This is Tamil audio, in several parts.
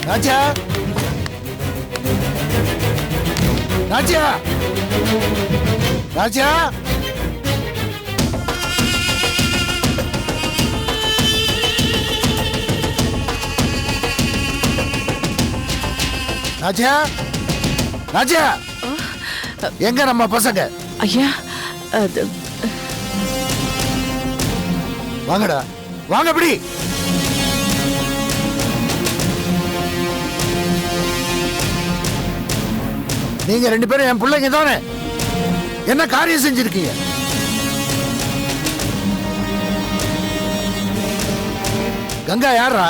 ராஜா ராஜா ராஜா ராஜா ராஜா எங்க நம்ம பசங்க? ஐயா வாங்கடா வாங்க. அப்படி நீங்க ரெண்டு பேரும் என் பிள்ளைங்க தானே? என்ன காரியம் செஞ்சிருக்கீங்க? கங்கா யாரா?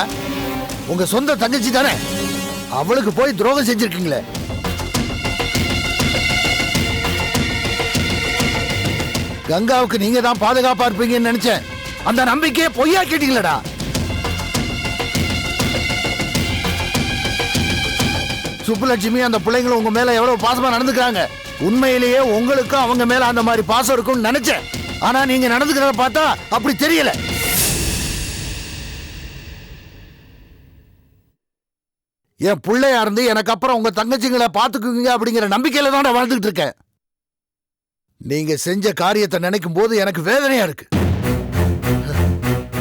உங்க சொந்த தங்கச்சி தானே? அவளுக்கு போய் துரோகம் செஞ்சிருக்கீங்களே. கங்காவுக்கு நீங்க தான் பாதுகாப்பா இருப்பீங்கன்னு நினைச்சேன். அந்த நம்பிக்கையை பொய்யா கேட்டீங்களடா. சுப்புலட்சுமி அந்த பிள்ளைங்களும் உங்க மேல எவ்வளவு பாசமா நடந்துக்கிறாங்க. உண்மையிலேயே உங்களுக்கும் அவங்க மேல அந்த மாதிரி பாசம் இருக்கும்னு நினைச்சேன். ஆனா நீங்க நடந்துக்கிறத பார்த்தா அப்படி தெரியல. என் பிள்ளையா இருந்து எனக்கு அப்புறம் உங்க தங்கச்சிங்களை பாத்துக்குவீங்க அப்படிங்கிற நம்பிக்கையில தான் வாழ்ந்துட்டு இருக்கேன். நீங்க செஞ்ச காரியத்தை நினைக்கும் போது எனக்கு வேதனையா இருக்கு.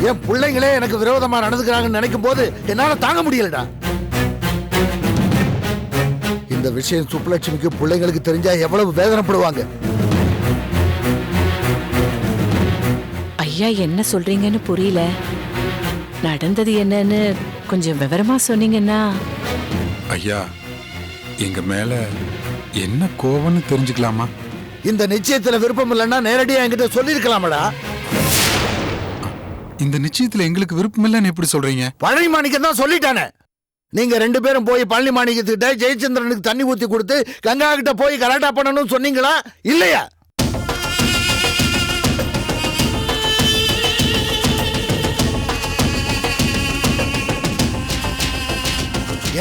என் பிள்ளைங்களே எனக்கு விரோதமா நடந்துக்கிறாங்கன்னு நினைக்கும் போது என்னால தாங்க முடியலடா. இந்த விஷயம் சுப்புலட்சுமிக்கு பிள்ளைங்களுக்கு தெரிஞ்சா எவ்வளவு வேதனைப்படுவாங்க. ஐயா என்ன சொல்றீங்கன்னு புரியல. நடந்தது என்னன்னு கொஞ்சம் விவரமா சொன்னீங்கன்னா. ஐயா எங்க மேல என்ன கோவம்னு தெரிஞ்சுக்கலாமா? இந்த நிச்சயத்துல விருப்பம் இல்லைன்னா நேரடியா என்கிட்ட சொல்லிருக்கலாமடா. இந்த நிச்சயத்துல எங்களுக்கு விருப்பம் இல்லைன்னு எப்படி சொல்றீங்க? பழனி மாணிக்கம் தான் சொல்லிட்டானே. நீங்க ரெண்டு பேரும் போய் பழனி மாணிக்கத்துக்கிட்ட ஜெயச்சந்திரனுக்கு தண்ணி ஊத்தி கொடுத்து கங்கா கிட்ட போய் கலாட்டா பண்ணணும்னு சொன்னீங்களா இல்லையா?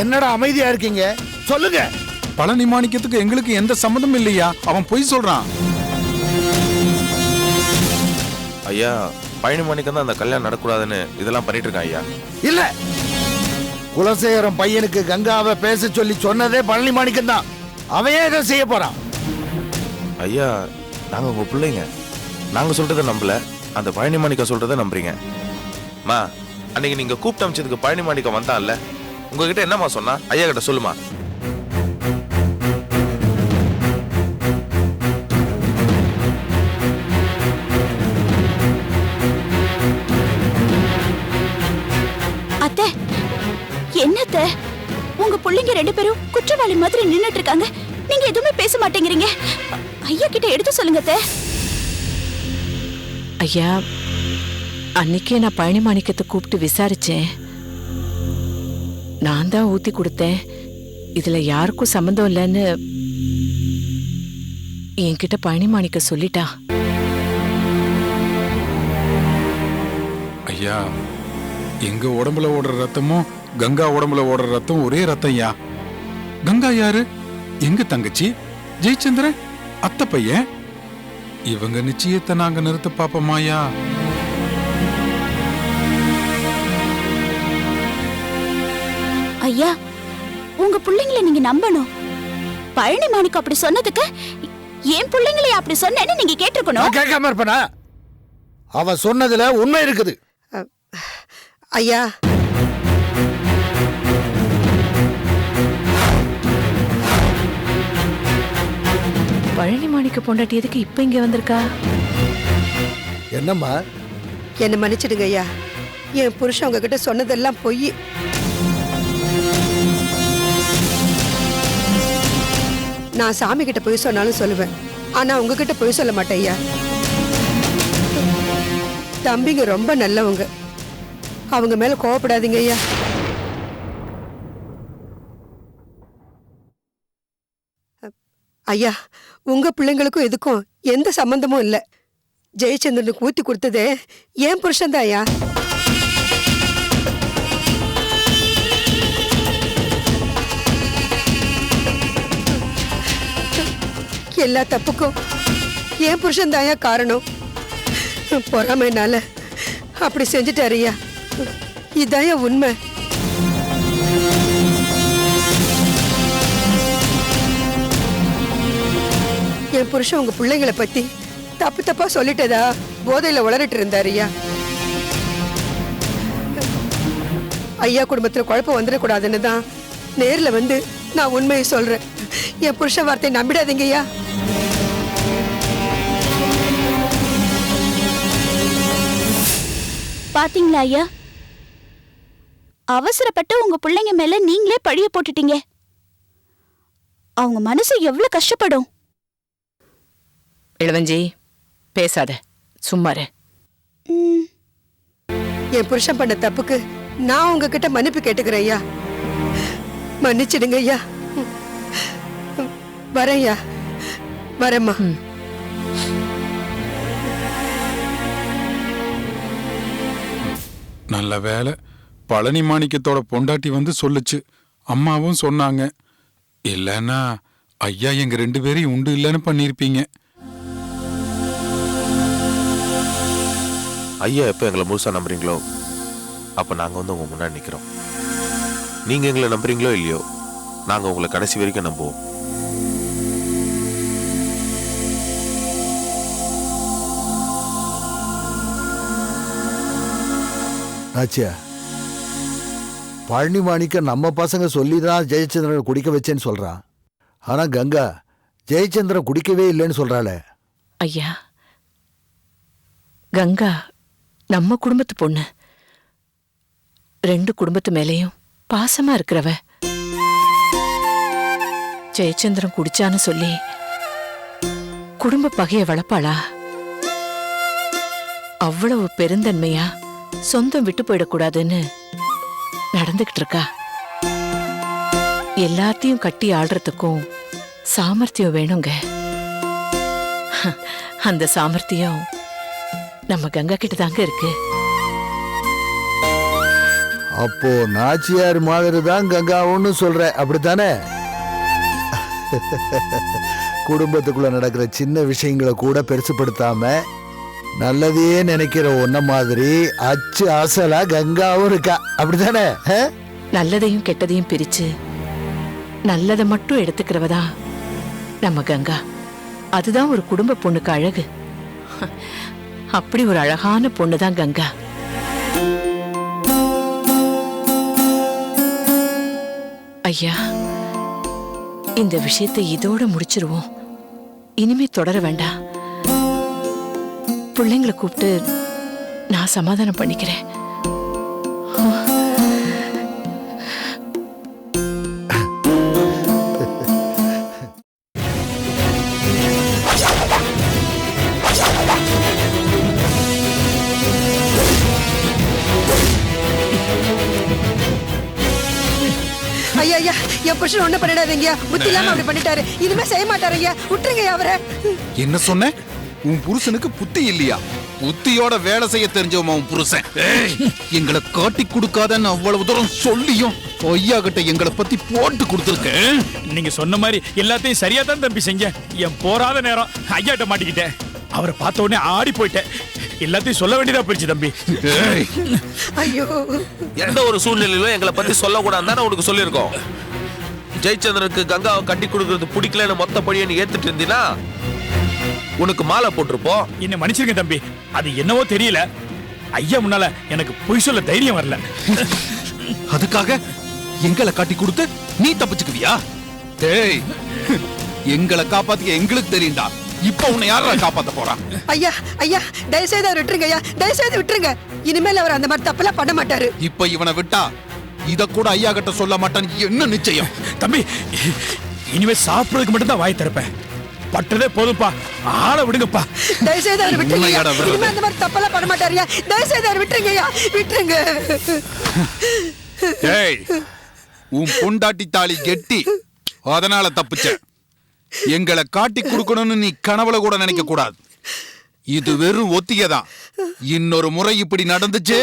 என்னடா அமைதியா இருக்கீங்க? சொல்லுங்க. பழனி மாணிக்கத்துக்கு எங்களுக்கு எந்த சம்மந்தமும் இல்லையா? அவன் பொய் சொல்றான். ஐயா பழனி மாணிக்கம் தான் அந்த கல்யாணம் நடக்கூடாதுன்னு இதெல்லாம் பண்ணிட்டு இருக்கான் ஐயா. இல்ல, குலசேகரம் பையனுக்கு கங்காவை பேச சொல்லி சொன்னதே பழனி மாணிக்கம் தான். அவன் இதை செய்ய போறான். ஐயா நாங்க உங்க பிள்ளைங்க. நாங்க சொல்றதை நம்பல, அந்த பழனி மாணிக்கம் சொல்றதை நம்புறீங்க. மா அன்னைக்கு நீங்க கூப்பிட்டு அமைச்சதுக்கு பழனி மாணிக்கம் வந்தான்ல, உங்ககிட்ட என்னம்மா சொன்னா? ஐயா கிட்ட சொல்லுமா. அத்தை என்னத்த உங்க பிள்ளைங்க ரெண்டு பேரும் குற்றவாளி மாதிரி நின்னுட்டு இருக்காங்க. நீங்க எதுவுமே பேச மாட்டேங்கிறீங்க. ஐயா கிட்ட எடுத்து சொல்லுங்க அத்தை. ஐயா அன்னைக்கே நான் பழனி மாணிக்கத்தை கூப்பிட்டு விசாரிச்சேன். நான் தான் ஊத்தி கொடுத்தேன். இதுல யாருக்கும் சம்மந்தம் இல்லைன்னு என்கிட்ட பழனி மாணிக்க சொல்லிட்டா. ஐயா எங்க உடம்புல ஓடுற ரத்தமும் கங்கா உடம்புல ஓடுற ரத்தம் ஒரே ரத்தம் ஐயா. கங்கா யாரு? எங்க தங்கச்சி. ஜெயச்சந்திரன் அத்தை பையன். இவங்க நிச்சயத்தை நாங்க நிறுத்த பாப்போமாயா? ஐயா உங்க பிள்ளைங்களை நீங்க நம்பணும். பழனி மாணிக்கம் அப்படி சொன்னதுக்கு என் பிள்ளைங்களை அப்படி சொன்னேன்னு நீங்க கேட்டிருக்கணும். கேட்காம இருப்பனா? அவ சொன்னதுல உண்மை இருக்குது. ஐயா பழனி மாணிக்க பொண்டாட்டி எதுக்கு இப்ப இங்க வந்திருக்கா? என்னம்மா? என்ன மன்னிச்சிடுங்க ஐயா. என் புருஷன் உங்ககிட்ட சொன்னதெல்லாம் பொய். நான் சாமி கிட்ட பொய் சொன்னாலும் சொல்லுவேன், ஆனா உங்ககிட்ட பொய் சொல்ல மாட்டேன் ஐயா. தம்பிங்க ரொம்ப நல்லவங்க. அவங்க மேல கோவப்படாதீங்க ஐயா. ஐயா உங்க பிள்ளைங்களுக்கும் இதுக்கும் எந்த சம்பந்தமும் இல்ல. ஜெயச்சந்திரனுக்கு ஊத்தி கொடுத்ததே என் புருஷன் தான் ஐயா. எல்லா தப்புக்கும் என் புருஷன் தாயா காரணம். பொறாமைனால அப்படி செஞ்சுட்டாருயா. இதாயா உண்மை. என் புருஷன் உங்க பிள்ளைங்களை பத்தி தப்பு தப்பா சொல்லிட்டதா போதையில உளறிட்டு இருந்தாரு ஐயா. ஐயா குடும்பத்துல குழப்பம் வந்துடக்கூடாதுன்னு தான் நேர்ல வந்து நான் உண்மையை சொல்றேன். என் புருஷன் வார்த்தை நம்பிடாதீங்க ஐயா. பாத்தீங்களா ஐயா, அவசரப்பட்டு உங்க பிள்ளைங்க மேல நீங்களே பழிய போட்டுட்டீங்க. அவங்க மனசு எவ்வளவு கஷ்டப்படும். இளவஞ்சி பேசாத, சும்மா இரு. என் புருஷன் பண்ண தப்புக்கு நான் உங்ககிட்ட மன்னிப்பு கேட்டுக்கிறேன் ஐயா. மன்னிச்சிடுங்க ஐயா. வரேன் ஐயா, வரேம்மா. நல்ல வேலை பழனி மாணிக்கத்தோட பொண்டாட்டி வந்து சொல்லுச்சு, அம்மாவும் சொன்னாங்க. இல்லைன்னா ஐயா எங்க 2 பேரையும் உண்டு இல்லைன்னு பண்ணிருப்பீங்க. ஐயா எப்போ எங்களை முழுசா நம்புறீங்களோ அப்ப நாங்க வந்து உங்க முன்னாடி நிக்கிறோம். நீங்க எங்களை நம்புறீங்களோ இல்லையோ நாங்க உங்களை கடைசி வரைக்கும் நம்புவோம். ஆச்சியா, பழனி மாணிக்க நம்ம பசங்க சொல்லிதான் ஜெயச்சந்திரனை குடிக்க வச்சேன்னு சொல்றான். ஆனா கங்கா ஜெயச்சந்திரன் குடிக்கவே இல்லைன்னு சொல்றாளே. ஐயா, கங்கா நம்ம குடும்பத்து பொண்ணு, 2 குடும்பத்து மேலேயும் பாசமா இருக்கிறவ. ஜெயச்சந்திரன் குடிச்சான்னு சொல்லி குடும்ப பகைய வளர்ப்பாளா? அவ்வளவு பெருந்தன்மையா சொந்தம் விட்டு போயிடக்கூடாதுன்னு நடந்துகிட்டு இருக்கா. எல்லாத்தையும் கட்டி ஆடுறதுக்கும் சாமர்த்தியம் வேணுங்க. அந்த சாமர்த்தியம் நம்ம கங்கா கிட்ட தாங்க இருக்கு. அப்போ நாச்சியார் மாதிரி தான் கங்காவுன்னு சொல்ற, அப்படித்தானே? குடும்பத்துக்குள்ள நடக்கிற சின்ன விஷயங்களை கூட பெருசுப்படுத்தாம நல்லதே நினைக்கிற ஒன்ன மாதிரி அச்சு அசலா கங்காவும் இருக்கா, அப்படித்தானே? நல்லதையும் கெட்டதையும் பிரிச்சு நல்லதை மட்டும் எடுத்துக்கிறவதா நம்ம கங்கா. அதுதான் ஒரு குடும்ப பொண்ணுக்கு அழகு. அப்படி ஒரு அழகான பொண்ணுதான் கங்கா. ஐயா, இந்த விஷயத்தை இதோட முடிச்சிருவோம். இனிமே தொடர வேண்டாம். பிள்ளைங்களை கூப்பிட்டு நான் சமாதானம் பண்ணிக்கிறேன். ஐயா ஐயா, என் புருஷன் ஒண்ணு பண்ணிடாதீங்க. புத்தி இல்லாம அப்படி பண்ணிட்டாரு. இனிமே செய்ய மாட்டாருங்க. விட்டுருங்க அவரை. என்ன சொன்ன? உன் புருஷனுக்கு புத்தி இல்லையா? புத்தியோட வேலை செய்ய தெரிஞ்சவமா உன் புருஷன். எங்களை காட்டி கொடுக்காதன்னு அவ்வளவு தூரம் சொல்லியும் ஐயா கிட்ட எங்களை பத்தி போட்டு கொடுத்துருக்கேன். நீங்க சொன்ன மாதிரி எல்லாத்தையும் சரியா தான் தம்பி செஞ்சேன். என் போராத நேரம் ஐயாட்ட மாட்டிக்கிட்டேன். அவரை பார்த்த உடனே ஆடி போயிட்டேன். எல்லாத்தையும் சொல்ல வேண்டியதா போயிடுச்சு தம்பி. ஐயோ, எந்த ஒரு சூழ்நிலையிலும் எங்களை பத்தி சொல்லக்கூடாதுன்னு தானே உனக்கு சொல்லியிருக்கோம். ஜெயச்சந்திரனுக்கு கங்காவை கட்டி கொடுக்கறது பிடிக்கலன்னு மொத்த படியை நீ ஏத்துட்டு இருந்தீனா உனக்கு மாலை போட்டிருப்போம். என்ன மன்னிச்சிருங்க தம்பி, அது என்னவோ தெரியல. ஐயா முன்னால எனக்கு பொய் சொல்ல தைரியம் வரல. அதுக்காக எங்களை காட்டி கொடுத்து நீ தப்பிச்சுக்குவியா? டேய், எங்களை காப்பாத்திக்க எங்களுக்கு தெரியும்டா. இப்ப உன்னை யாரா காப்பாத்த போறா? ஐயா ஐயா, தயவு செய்து அவர் விட்டுருங்க ஐயா. தயவு செய்து விட்டுருங்க. இனிமேல் அவர் அந்த மாதிரி தப்பெல்லாம் பண்ண மாட்டாரு. இப்ப இவனை விட்டா இத கூட ஐயா கிட்ட சொல்ல மாட்டான்னு என்ன நிச்சயம்? தம்பி, இனிமே சாப்பிடுறதுக்கு மட்டும் தான் வாய் திறப்பேன். பட்டதே போதும்பா, ஆளை விடுங்கப்பா. தயவு செய்து அவர் விட்டுருங்க. இனிமே அந்த மாதிரி தப்பெல்லாம் பண்ண மாட்டாருயா. தயவு செய்து அவர் விட்டுருங்க ஐயா, விட்டுருங்க. டேய், உன் பொண்டாட்டி தாலி கெட்டி, அதனால தப்பிச்ச. எங்களை காட்டி கொடுக்கணும்னு நீ கனவுல கூட நினைக்க கூடாது. இது வெறும் ஒத்திகைதான். இன்னொரு முறை இப்படி நடந்துச்சு,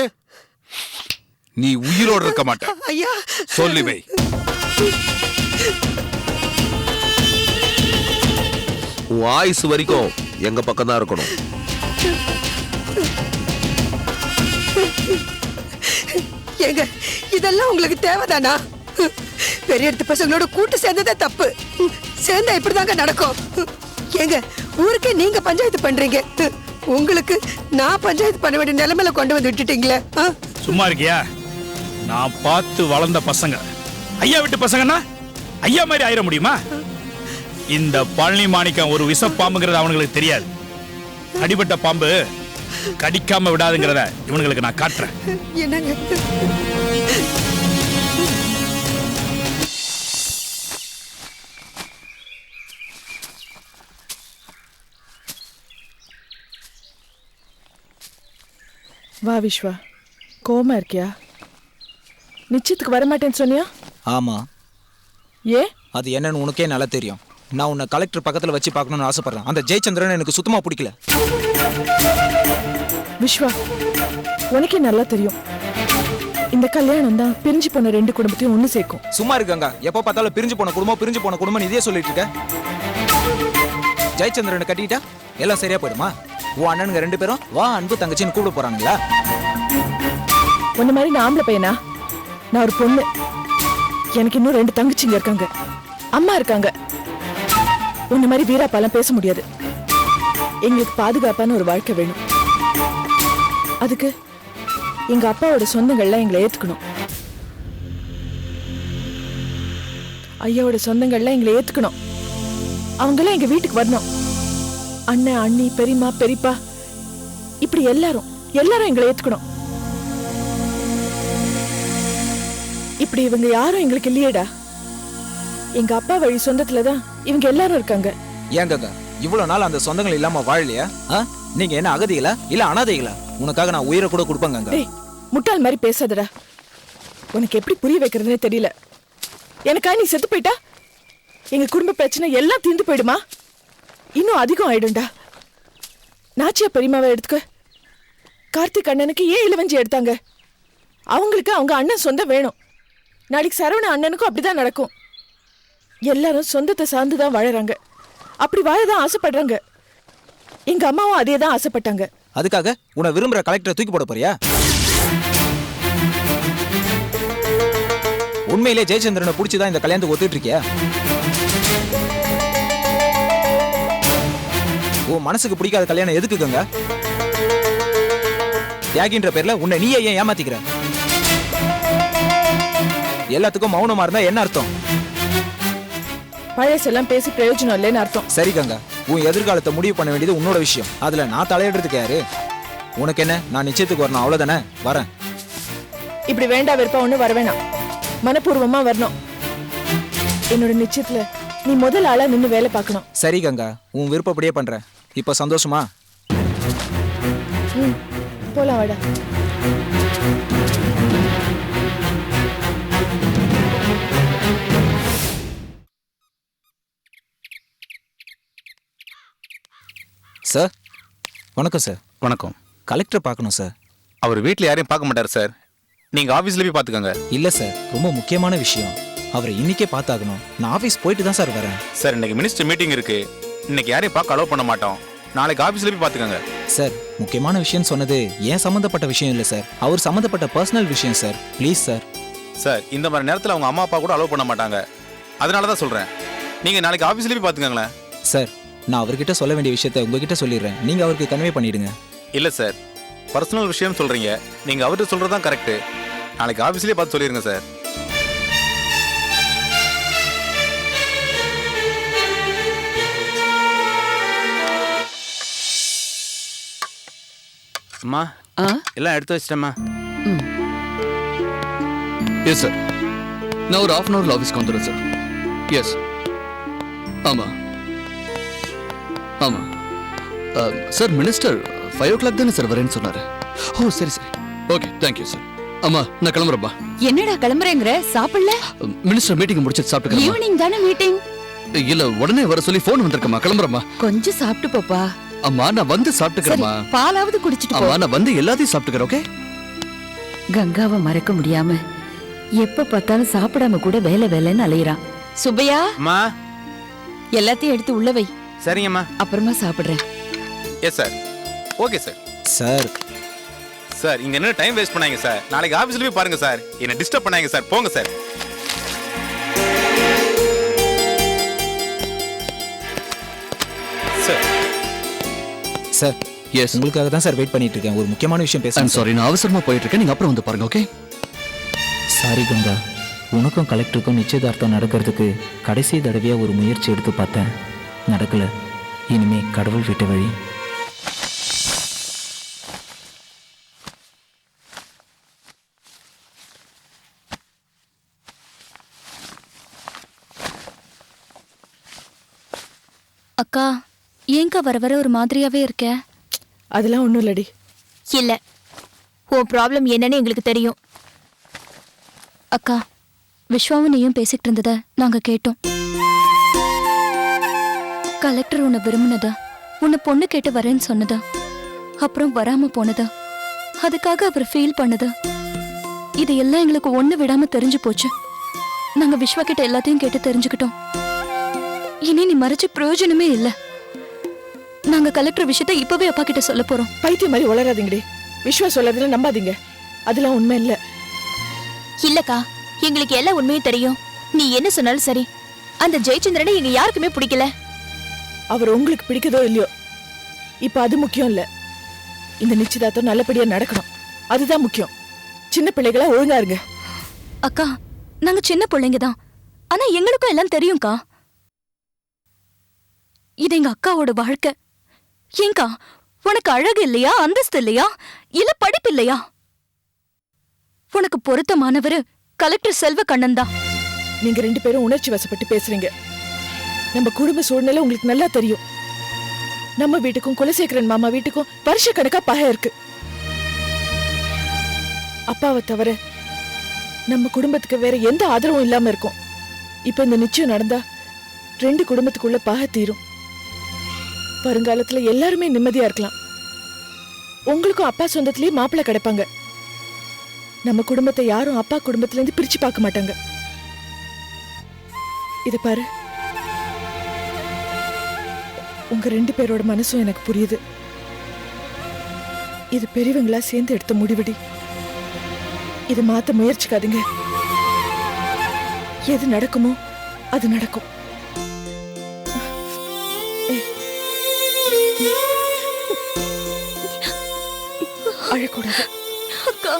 நீ உயிரோடு இருக்க மாட்ட. ஐயா, சொல்லி வை. உன் ஆயுசு வரைக்கும் எங்க பக்கம் தான் இருக்கணும். ஏங்க, இதெல்லாம் உங்களுக்கு தேவைதானா? பெரிய இடத்து பசங்களோட கூட்டு சேர்ந்ததே தப்பு. சேர்ந்தா இப்படிதாங்க நடக்கும். ஏங்க ஊருக்கே நீங்க பஞ்சாயத்து பண்றீங்க, உங்களுக்கு நான் பஞ்சாயத்து பண்ண வேண்டிய நிலைமையில கொண்டு வந்து விட்டுட்டீங்களே. சும்மா இருக்கியா? நான் பார்த்து வளர்ந்த பசங்க ஐயா விட்டு பசங்கன்னா ஐயா மாதிரி ஆயிட முடியுமா? இந்த பழனி மாணிக்கம் ஒரு விஷப்பாம்புங்கிறது அவனுங்களுக்கு தெரியாது. அடிபட்ட பாம்பு கடிக்காம விடாதுங்கிறத இவனுங்களுக்கு நான் காட்டுறேன். என்னங்க வா விஸ்வா, கோமா இருக்கியா? நிச்சயத்துக்கு வரமாட்டேன்னு சொன்னியா? ஆமா. ஏ? அது என்னன்னு உனக்கே நல்லா தெரியும். நான் உன்னை கலெக்டர் பக்கத்துல வச்சு பார்க்கணும்னு ஆசைப்படுறேன். அந்த ஜெயச்சந்திரன் எனக்கு சுத்தமா பிடிக்கல. விஸ்வா, உனக்கே நல்லா தெரியும் இந்த கல்யாணம் தான் பிரிஞ்சு போன ரெண்டு குடும்பத்தையும் ஒண்ணு சேர்க்கும். சும்மா இருக்காங்க. எப்ப பார்த்தாலும் பிரிஞ்சு போன குடும்பம் இதே சொல்லிட்டு இருக்க. ஜெயச்சந்திரனை கட்டிட்டா எல்லாம் சரியா போயிடுமா? உன் அண்ணனுங்க ரெண்டு பேரும் வா அன்பு தங்கச்சின்னு கூப்பிட போறாங்களா? உன்ன மாதிரி நான் ஆம்பளை பையனா? நான் ஒரு பொண்ணு. எனக்கு இன்னும் ரெண்டு தங்கச்சிங்க இருக்காங்க, அம்மா இருக்காங்க. உன்ன மாதிரி வீராப்பாலாம் பேச முடியாது. எங்களுக்கு பாதுகாப்பான ஒரு வாழ்க்கை வேணும். அதுக்கு எங்க அப்பாவோட சொந்தங்கள்லாம் எங்களை ஏத்துக்கணும். ஐயாவோட சொந்தங்கள்லாம் எங்களை ஏத்துக்கணும். அவங்கெல்லாம் எங்க வீட்டுக்கு வரணும். அண்ணன், அண்ணி, பெரியம்மா, பெரியப்பா, இப்படி எல்லாரும் எங்களை ஏத்துக்கணும். இப்படி இவங்க யாரும் எங்களுக்கு இல்லையேடா. எங்க அப்பா வழி சொந்தத்துலதான் இவங்க எல்லாரும் இருக்காங்க. ஏங்க இவ்வளவு நாள் அந்த சொந்தங்கள் இல்லாம வாழலையா? நீங்க என்ன அகதிகளா இல்ல அனாதைகளா? உனக்காக நான் உயிரை கூட கொடுப்பாங்க. முட்டாள் மாதிரி பேசாதடா. உனக்கு எப்படி புரிய வைக்கிறதுனே தெரியல. எனக்கா நீ செத்து போயிட்டா எங்க குடும்ப பிரச்சனை எல்லாம் தீர்ந்து போயிடுமா? இன்னும் அதிகம் ஆயிடும்டா. நாச்சியா பெரியமாவை எடுத்துக்க. கார்த்திக் அண்ணனுக்கு ஏன் இளவஞ்சி எடுத்தாங்க? அவங்களுக்கு அவங்க அண்ணன் சொந்தம் வேணும். நாளைக்கு சரவண அண்ணனுக்கும் அப்படிதான் நடக்கும். எல்லாரும் சொந்தத்தை சார்ந்துதான் வாழறாங்க. அப்படி வாழதான் ஆசைப்படுறாங்க. எங்க அம்மாவும் அதே தான் ஆசைப்பட்டாங்க. அதுக்காக உன்னை விரும்புற கலெக்டரை தூக்கி போட போறியா? உண்மையிலே ஜெயச்சந்திரனை பிடிச்சிதான் இந்த கல்யாணத்துக்கு ஒத்துட்டு இருக்கியா? உன் மனசுக்கு பிடிக்காத கல்யாணம் எதுக்குங்க? தியாகின்ற பேர்ல உன்னை நீயே ஏன் ஏமாத்திக்கிற? எல்லாத்துக்கும் மௌனமா இருந்தா என்ன அர்த்தம்? பழசெல்லாம் பேசி பிரயோஜனம் இல்லைன்னு அர்த்தம். சரி கங்கா, உன் எதிர்காலத்தை முடிவு பண்ண வேண்டியது உன்னோட விஷயம். அதுல நான் தலையிடுறதுக்கு யாரு? உனக்கு என்ன, நான் நிச்சயத்துக்கு வரணும் அவ்வளவுதானே? வரேன். இப்படி வேண்டா வெறுப்பா ஒண்ணு வர வேணாம், மனப்பூர்வமா வரணும். என்னோட நிச்சயத்துல நீ முதல் ஆளா நின்னு வேலை பார்க்கணும். சரி கங்கா, உன் விருப்பப்படியே பண்றேன். இப்ப சந்தோஷமா? போலாம் வாடா. சார் வணக்கம். சார் வணக்கம். கலெக்டர் பார்க்கணும் சார். அவர் வீட்டில் யாரையும் பார்க்க மாட்டார் சார். நீங்க ஆபீஸ்ல போய் பார்த்துக்கோங்க. இல்ல சார், ரொம்ப முக்கியமான விஷயம். அவரை இன்னைக்கே பார்த்தாகணும். நான் ஆபீஸ் போயிட்டு தான் சார் வரேன். சார் இன்னைக்கு மினிஸ்டர் மீட்டிங் இருக்கு. இன்னைக்கு யாரையும் பார்க்க அலோவ் பண்ண மாட்டோம். நாளைக்கு ஆபீஸ்ல போய் பார்த்துக்கோங்க. சார் முக்கியமான விஷயம் சொன்னது ஏன் சம்மந்தப்பட்ட விஷயம் இல்லை சார், அவர் சம்மந்தப்பட்ட பர்சனல் விஷயம் சார். Please sir. சார் இந்த மாதிரி நேரத்தில் அவங்க அம்மா அப்பா கூட அலோவ் பண்ண மாட்டாங்க. அதனால தான் சொல்றேன். நீங்க நாளைக்கு ஆபீஸ்ல போய் பார்த்துக்கோங்களேன். சார் நான் அவர்கிட்ட சொல்ல வேண்டிய விஷயத்தை உங்ககிட்ட சொல்லிடுறேன். நீங்க அவருக்கு கன்வே பண்ணிடுங்க. இல்ல சார், பர்சனல் விஷயம் சொல்றீங்க. நீங்க அவர்கிட்ட சொல்றதுதான் கரெக்ட். நாளைக்கு ஆபீஸ்லயே பார்த்து சொல்லிருங்க சார். அம்மா எல்லாம் எடுத்து வச்சிட்டேம்மா. எஸ் சார், நான் ஒரு ஹாஃப் அன் ஹவர்ல ஆஃபீஸ்க்கு வந்துடுறேன் சார். எஸ். ஆமா ஆமா சார், மினிஸ்டர் 5 o'clock தானே சார் வரேன்னு சொன்னாரு. ஓ சரி சரி, ஓகே தேங்க்யூ சார். அம்மா நான் கிளம்புறப்பா. என்னடா கிளம்புறேங்கிற? சாப்பிடல? மினிஸ்டர் மீட்டிங் முடிச்சிட்டு சாப்பிட்டுக்கிறேன். ஈவினிங் தானே மீட்டிங். இல்ல உடனே வர சொல்லி போன் வந்திருக்கமா. கிளம்புறமா. கொஞ்சம் சாப்பிட்டு போப்பா. அம்மா நான் வந்து சாப்பிட்டுக்கிறேமா. பாலாவது குடிச்சிட்டு போ. அம்மா நான் வந்து எல்லாத்தையும் சாப்பிட்டுக்கிறேன். ஓகே. கங்காவை மறக்க முடியாம எப்ப பார்த்தாலும் சாப்பிடாம கூட வேலை வேலைன்னு அலையறான். சுப்பையா, அம்மா எல்லாத்தையும் எடுத்து உள்ள வை. சரிங்கம்மா, அப்புறமா சாப்பிடுறேன். Yes sir. Okay sir. Sir sir இங்க என்ன டைம் வேஸ்ட் பண்ணாங்க சார். நாளைக்கு ஆபீஸ்ல போய் பாருங்க சார். என்ன டிஸ்டர்ப் பண்ணாங்க சார். போங்க சார். சார் சார் எஸ் உங்களுக்காக தான் சார் வெயிட் பண்ணிட்டு இருக்கேன். ஒரு முக்கியமான விஷயம் பேச. சாரி, நான் அவசரமா போயிட்டு இருக்கேன். நீங்க அப்புறம் வந்து பாருங்க. ஓகே? சாரி கங்கா, உனக்கும் கலெக்டருக்கும் நிச்சயதார்த்தம் நடக்கிறதுக்கு கடைசி தடவையா ஒரு முயற்சி எடுத்து பார்த்தேன், நடக்கல. இனிமே கடவுள் விட்ட வழி. அக்கா, ஏங்கா வர வர ஒரு மாதிரியாவே இருக்க? அதெல்லாம் ஒண்ணும் இல்லடி. இல்ல, உன் ப்ராப்ளம் என்னன்னு எங்களுக்கு தெரியும். அக்கா, விஸ்வாவும் நீயும் பேசிக்கிட்டு இருந்தத நாங்க கேட்டோம். கலெக்டர் உன்னை விரும்பினதா, உன்னை பொண்ணு கேட்டு வரேன்னு சொன்னதா, அப்புறம் வராம போனதா, அதுக்காக அவர் ஃபீல் பண்ணதா, இதையெல்லாம் எங்களுக்கு ஒண்ணு விடாம தெரிஞ்சு போச்சு. நாங்க விஸ்வா கிட்ட எல்லாத்தையும் கேட்டு தெரிஞ்சுக்கிட்டோம். இனி நீ மறைச்சு பிரயோஜனமே இல்ல. நாங்க கலெக்டர் விஷயத்தை இப்பவே அப்பா கிட்ட சொல்ல போறோம். பைத்தியம் மாதிரி வளராதீங்கடி. விஸ்வா சொல்லறதுல நம்பாதீங்க. அதெல்லாம் உண்மை இல்ல. இல்லக்கா, எங்களுக்கு எல்லா உண்மையும் தெரியும். நீ என்ன சொன்னாலும் சரி, அந்த ஜெயச்சந்திரனை எங்க யாருக்குமே பிடிக்கல. அவர் உங்களுக்கு பிடிக்கதோ இல்லையோ, இப்ப அது முக்கியம் இல்ல. இந்த நிச்சயதார்த்தம் நல்லபடியா நடக்கணும், அதுதான் முக்கியம். சின்ன பிள்ளைகளா ஒழுங்கா இருங்க. அக்கா, நாங்க சின்ன பிள்ளைங்க தான், ஆனா எங்களுக்கும் எல்லாம் தெரியும்க்கா. இது எங்க அக்காவோட வாழ்க்கை. ஏங்கா, உனக்கு அழகு இல்லையா, அந்தஸ்து இல்லையா, இல்ல படிப்பு இல்லையா? உனக்கு பொருத்தமானவரு கலெக்டர் செல்வ கண்ணன் தான். நீங்க ரெண்டு பேரும் உணர்ச்சி வசப்பட்டு பேசுறீங்க. நம்ம குடும்ப சூழ்நிலை உங்களுக்கு நல்லா தெரியும். நம்ம வீட்டுக்கும் குலசேகரன் மாமா வீட்டுக்கும் வருஷ கணக்கா பகை இருக்கு. அப்பாவை தவிர நம்ம குடும்பத்துக்கு வேற எந்த ஆதரவும் இல்லாம இருக்கும். இப்ப இந்த நிச்சயம் நடந்தா ரெண்டு குடும்பத்துக்குள்ள பகை தீரும். வருங்காலத்துல எல்லாருமே நிம்மதியா இருக்கலாம். உங்களுக்கும் அப்பா சொந்தத்திலேயே மாப்பிள்ளை கிடைப்பாங்க. நம்ம குடும்பத்தை யாரும் அப்பா குடும்பத்துல இருந்து பிரிச்சு பார்க்க மாட்டாங்க. இத பாரு, உங்க ரெண்டு பேரோட மனசும் எனக்கு புரியுது. இது பெரியவங்களா சேர்ந்து எடுத்த முடிவடி. இது மாத்த முயற்சிக்காதீங்க. எது நடக்குமோ அது நடக்கும். அழக்கூடாது அக்கா.